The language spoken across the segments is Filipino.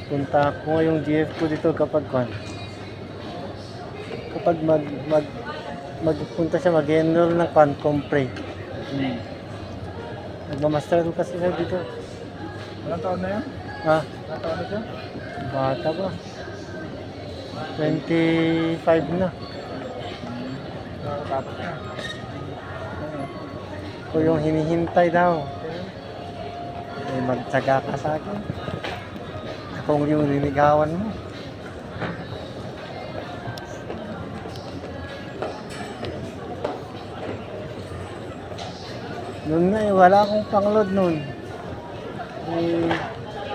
Punta ko yung GF ko dito kapag magpunta siya, mag-enroll ng compre. Nagmamaster ko kasi siya dito. Ilang taon na yan? Ha? Ilang taon na siya? Bata ba? 25 na. Tapos na. Ko yung hinihintay daw. Magtsaga ka sa akin. Kung yung linigawan mo. Noon nga wala akong pangload noon.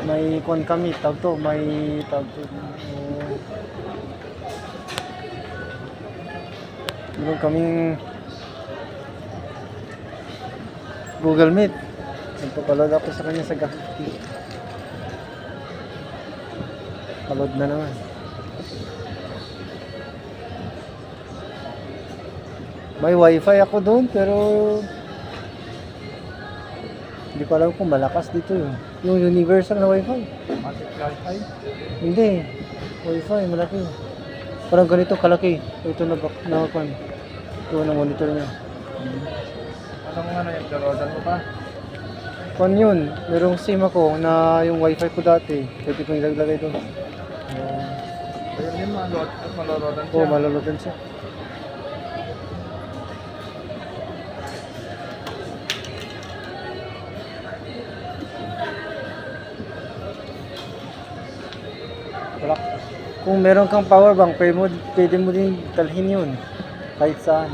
May kon kami, tawag to. Meron kaming Google Meet. Nagpapaload ako sa kanya sa Gapti. Load na naman. May wifi ako doon pero hindi ko alam kung malakas dito yung universal na wifi. Magic Wi-Fi? Hindi. Wifi malaki. Parang ganito kalaki. Ito na ito na monitor niya. Anong yung darodan mo pa? Kung yun, merong SIM ako na yung wifi ko dati. Pwede kong ilagay doon. Ayun din, malolodan siya. Oo, malolodan siya. Wala. Kung meron kang power bank, pwede mo din dalhin yun. Kahit saan.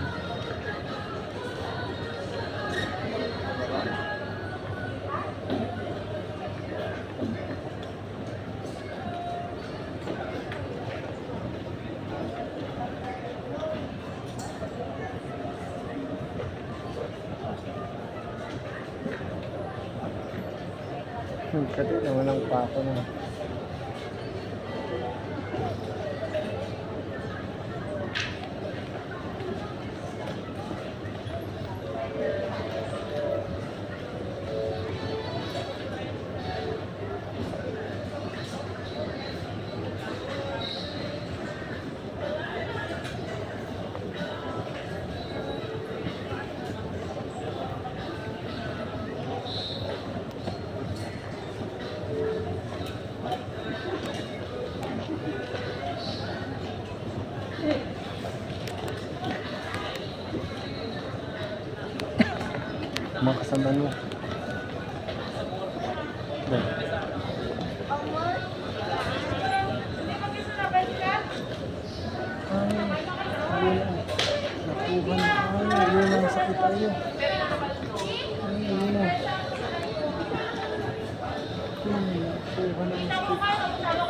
Kasi naman ang pako na. Mga kasama mo. Ayun ang sakit tayo. Ayun na. Nakuha na ang sakit.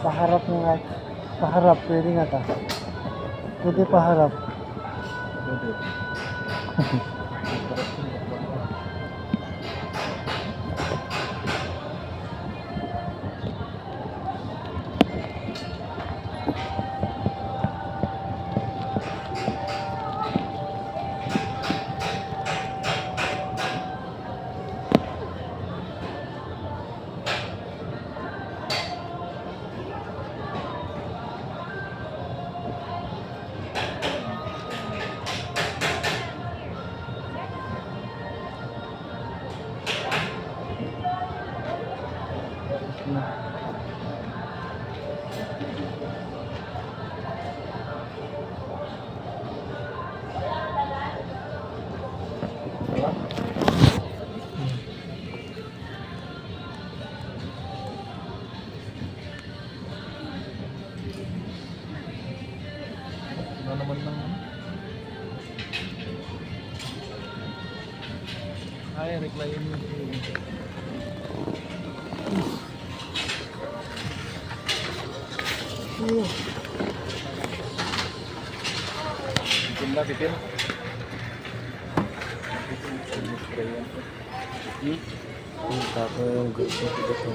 Paharap nga. Paharap, pwede nga ta. Pwede paharap. din. Ano naman ng ay, reklamo mo. Bitin na, bitin. Tapos yung gusto ko.